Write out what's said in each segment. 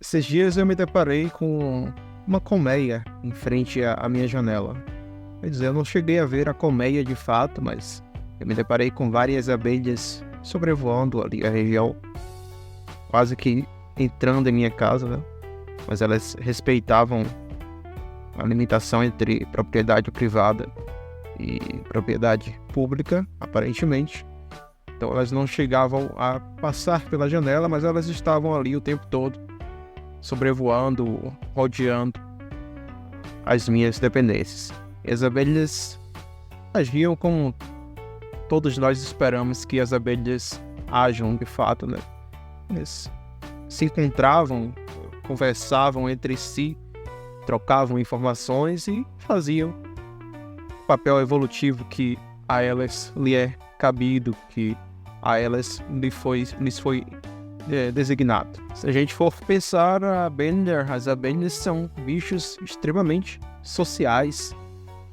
Esses dias eu me deparei com uma colmeia em frente à minha janela. Quer dizer, eu não cheguei a ver a colmeia de fato, mas eu me deparei com várias abelhas sobrevoando ali a região, quase que entrando em minha casa, né? Mas elas respeitavam a limitação entre propriedade privada e propriedade pública, aparentemente. Então elas não chegavam a passar pela janela, mas elas estavam ali o tempo todo, sobrevoando, rodeando as minhas dependências. E as abelhas agiam como todos nós esperamos que as abelhas ajam de fato, né? Eles se encontravam, conversavam entre si, trocavam informações e faziam o papel evolutivo que a elas lhe é cabido, que a elas lhes foi designado. Se a gente for pensar, as abelhas são bichos extremamente sociais.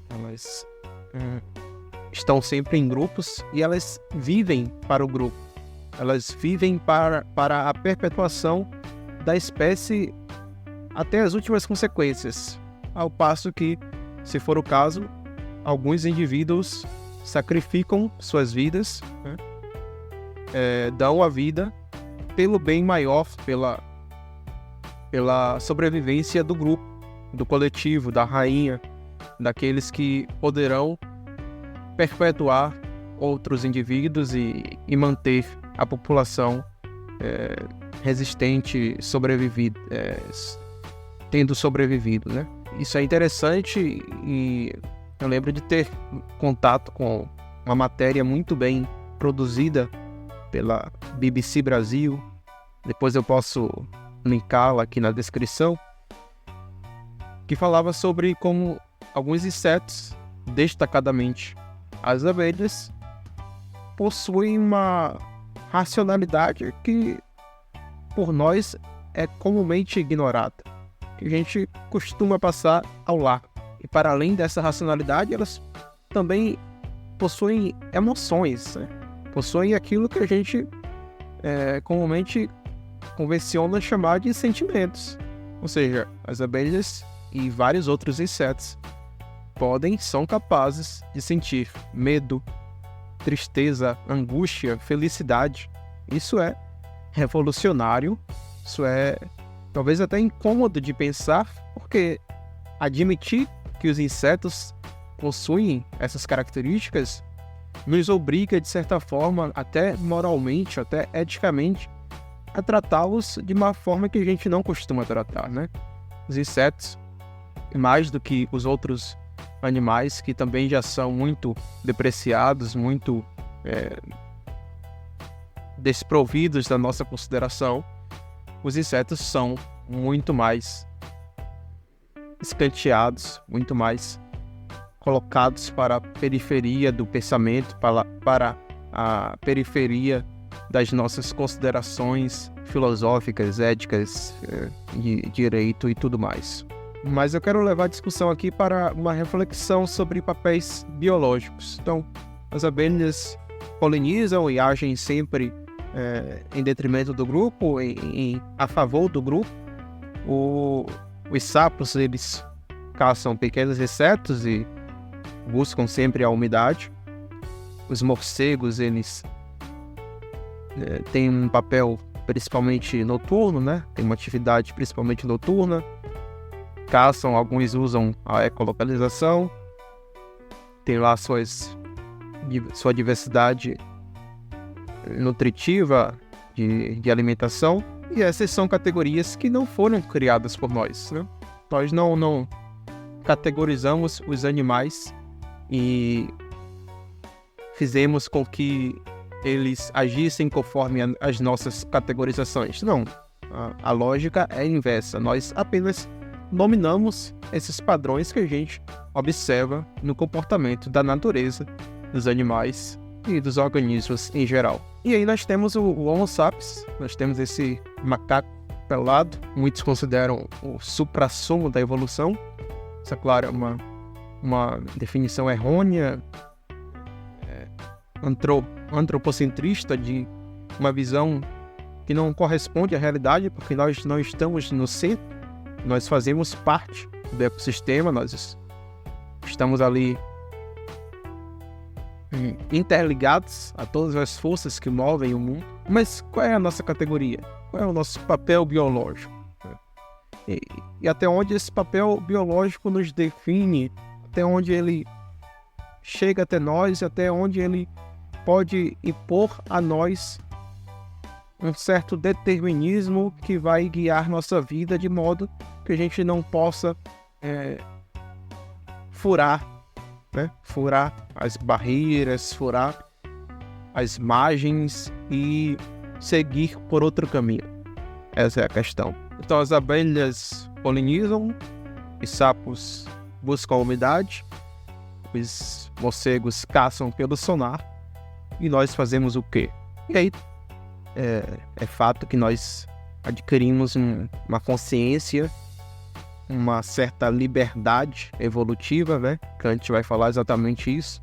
Elas estão sempre em grupos e elas vivem para o grupo. Elas vivem para a perpetuação da espécie até as últimas consequências. Ao passo que, se for o caso, alguns indivíduos sacrificam suas vidas, né? Dão a vida pelo bem maior, pela sobrevivência do grupo, do coletivo, da rainha, daqueles que poderão perpetuar outros indivíduos e manter a população resistente, tendo sobrevivido, né? Isso é interessante e eu lembro de ter contato com uma matéria muito bem produzida pela BBC Brasil. Depois eu posso linká-la aqui na descrição, que falava sobre como alguns insetos, destacadamente as abelhas, possuem uma racionalidade que por nós é comumente ignorada, que a gente costuma passar ao largo. E para além dessa racionalidade, elas também possuem emoções, né? Possuem aquilo que a gente comumente convenciona chamar de sentimentos. Ou seja, as abelhas e vários outros insetos são capazes de sentir medo, tristeza, angústia, felicidade. Isso é revolucionário, isso é talvez até incômodo de pensar, porque admitir que os insetos possuem essas características nos obriga, de certa forma, até moralmente, até eticamente, a tratá-los de uma forma que a gente não costuma tratar, né? Os insetos, mais do que os outros animais, que também já são muito depreciados, muito desprovidos da nossa consideração, os insetos são muito mais escanteados, muito mais colocados para a periferia do pensamento, para a periferia das nossas considerações filosóficas, éticas, de direito e tudo mais. Mas eu quero levar a discussão aqui para uma reflexão sobre papéis biológicos. Então, as abelhas polinizam e agem sempre em detrimento do grupo, a favor do grupo. Os sapos, eles caçam pequenos insetos e buscam sempre a umidade. Os morcegos, eles têm um papel principalmente noturno, né? Tem uma atividade principalmente noturna. Caçam, alguns usam a ecolocalização. Tem lá sua diversidade nutritiva de alimentação. E essas são categorias que não foram criadas por nós, né? Nós não categorizamos os animais e fizemos com que eles agissem conforme as nossas categorizações. Não, a lógica é inversa. Nós apenas nominamos esses padrões que a gente observa no comportamento da natureza, dos animais e dos organismos em geral. E aí nós temos o Homo sapiens, nós temos esse macaco pelado, muitos consideram o suprassumo da evolução. Isso, é claro, é uma definição errônea, antropocentrista, de uma visão que não corresponde à realidade, porque nós não estamos no centro, nós fazemos parte do ecossistema, nós estamos ali interligados a todas as forças que movem o mundo. Mas qual é a nossa categoria? Qual é o nosso papel biológico? E até onde esse papel biológico nos define, até onde ele chega até nós, até onde ele pode impor a nós um certo determinismo que vai guiar nossa vida de modo que a gente não possa furar as barreiras, furar as margens e seguir por outro caminho. Essa é a questão. Então as abelhas polinizam, os sapos buscam a umidade, os morcegos caçam pelo sonar, e nós fazemos o quê? E aí é fato que nós adquirimos uma consciência, uma certa liberdade evolutiva, né? Kant vai falar exatamente isso,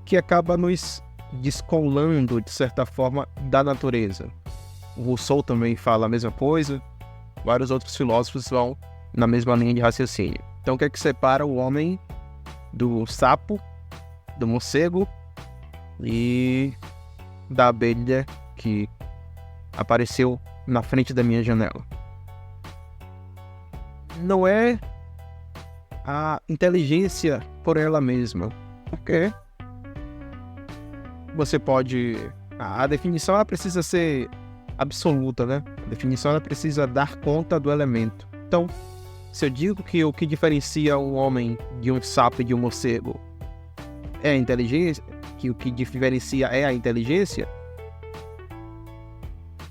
que acaba nos descolando, de certa forma, da natureza. O Rousseau também fala a mesma coisa, vários outros filósofos vão na mesma linha de raciocínio. Então o que é que separa o homem do sapo, do morcego e da abelha que apareceu na frente da minha janela? Não é a inteligência por ela mesma, porque você pode... A definição ela precisa ser absoluta, né? A definição ela precisa dar conta do elemento. Então, se eu digo que o que diferencia um homem de um sapo e de um morcego é a inteligência, que o que diferencia é a inteligência,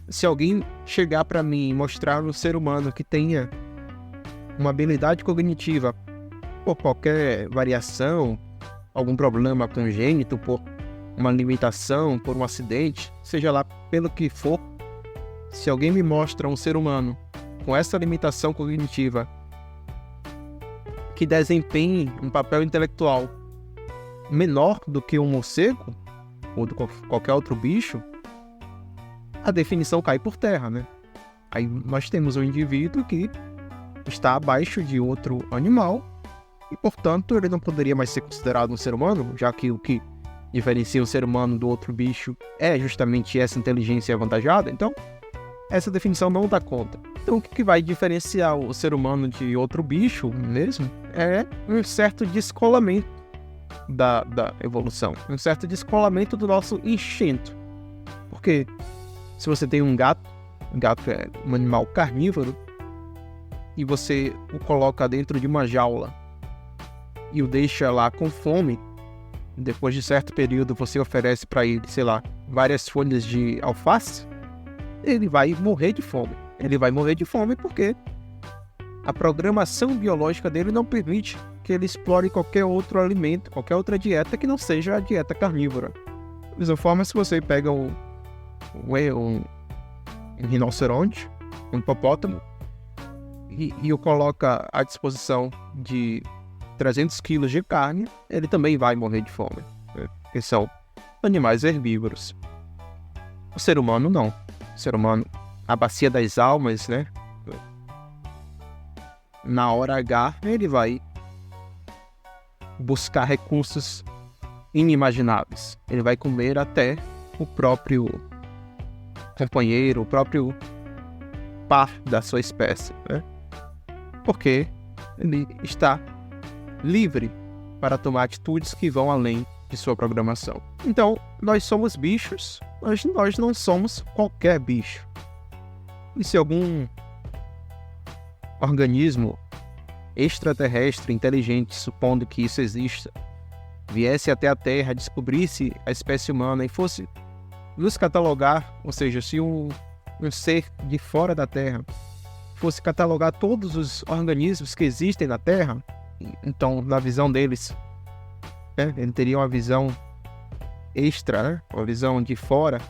se alguém chegar para mim e mostrar um ser humano que tenha uma habilidade cognitiva por qualquer variação, algum problema congênito, por uma limitação, por um acidente, seja lá pelo que for, se alguém me mostra um ser humano com essa limitação cognitiva que desempenhe um papel intelectual menor do que um morcego ou de qualquer outro bicho, a definição cai por terra, né? Aí nós temos um indivíduo que está abaixo de outro animal e, portanto, ele não poderia mais ser considerado um ser humano, já que o que diferencia o ser humano do outro bicho é justamente essa inteligência avantajada. Então, essa definição não dá conta. Então, o que vai diferenciar o ser humano de outro bicho mesmo é um certo descolamento da evolução, um certo descolamento do nosso instinto. Porque se você tem um gato é um animal carnívoro, e você o coloca dentro de uma jaula e o deixa lá com fome, depois de certo período você oferece para ele, sei lá, várias folhas de alface, ele vai morrer de fome. Ele vai morrer de fome porque a programação biológica dele não permite que ele explore qualquer outro alimento, qualquer outra dieta que não seja a dieta carnívora. Da mesma forma, se você pega um rinoceronte, um hipopótamo, e o coloca à disposição de 300 quilos de carne, ele também vai morrer de fome, né? Porque são animais herbívoros. O ser humano não. O ser humano, a bacia das almas, né? Na hora H, ele vai buscar recursos inimagináveis. Ele vai comer até o próprio companheiro, o próprio par da sua espécie, né? Porque ele está livre para tomar atitudes que vão além de sua programação. Então, nós somos bichos, mas nós não somos qualquer bicho. E se algum organismo extraterrestre inteligente, supondo que isso exista, viesse até a Terra, descobrisse a espécie humana e fosse nos catalogar, ou seja, se um ser de fora da Terra fosse catalogar todos os organismos que existem na Terra, então, na visão deles, né, ele teria uma visão extra, né, uma visão de fora.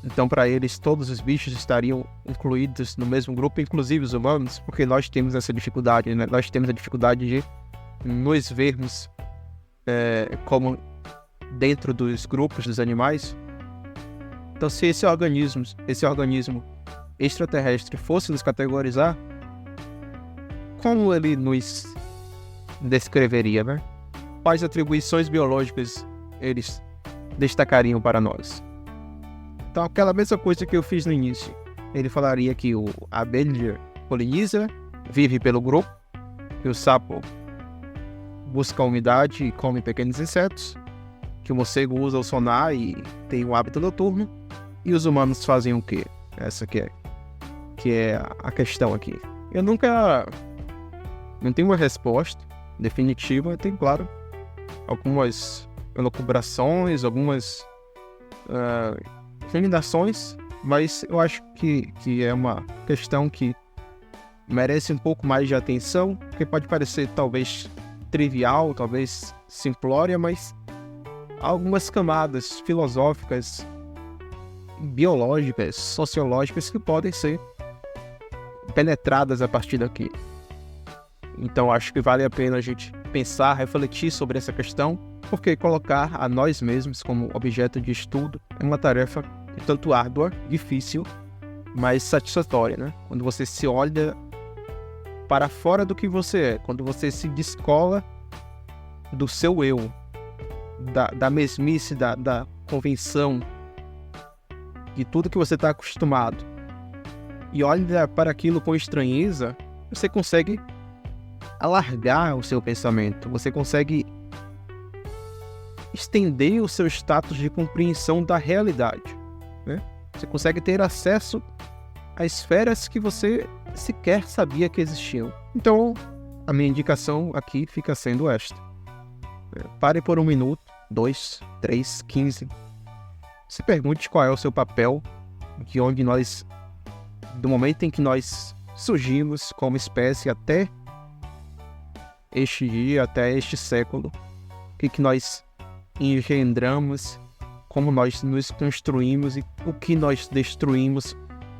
Então, para eles, todos os bichos estariam incluídos no mesmo grupo, inclusive os humanos, porque nós temos essa dificuldade, né? Nós temos a dificuldade de nos vermos como dentro dos grupos dos animais. Então, se esse organismo extraterrestre fosse nos categorizar, como ele nos descreveria, né? Quais atribuições biológicas eles destacariam para nós? Então, aquela mesma coisa que eu fiz no início. Ele falaria que a abelha poliniza, vive pelo grupo, que o sapo busca a umidade e come pequenos insetos, que o morcego usa o sonar e tem o hábito noturno, e os humanos fazem o quê? Essa que é a questão aqui. Eu não tenho uma resposta definitiva, tem, claro, algumas elucubrações, algumas recomendações, mas eu acho que é uma questão que merece um pouco mais de atenção, que pode parecer talvez trivial, talvez simplória, mas há algumas camadas filosóficas, biológicas, sociológicas que podem ser penetradas a partir daqui. Então acho que vale a pena a gente pensar, refletir sobre essa questão, porque colocar a nós mesmos como objeto de estudo é uma tarefa tanto árdua, difícil, mas satisfatória, né? Quando você se olha para fora do que você é, quando você se descola do seu eu, da mesmice, da convenção, de tudo que você está acostumado, e olha para aquilo com estranheza, você consegue alargar o seu pensamento, você consegue estender o seu status de compreensão da realidade, né? Você consegue ter acesso a esferas que você sequer sabia que existiam. Então, a minha indicação aqui fica sendo esta. Pare por 1 minuto, 2, 3, 15. Se pergunte qual é o seu papel, do momento em que nós surgimos como espécie até este dia, até este século, o que nós engendramos, como nós nos construímos e o que nós destruímos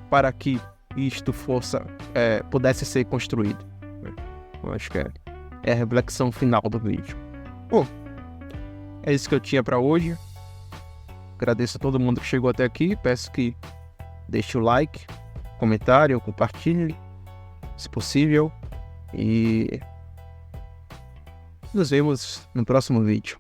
para que isto pudesse ser construído. Eu acho que é a reflexão final do vídeo. Bom, é isso que eu tinha para hoje. Agradeço a todo mundo que chegou até aqui. Peço que deixe o like, comentário, compartilhe, se possível. E nos vemos no próximo vídeo.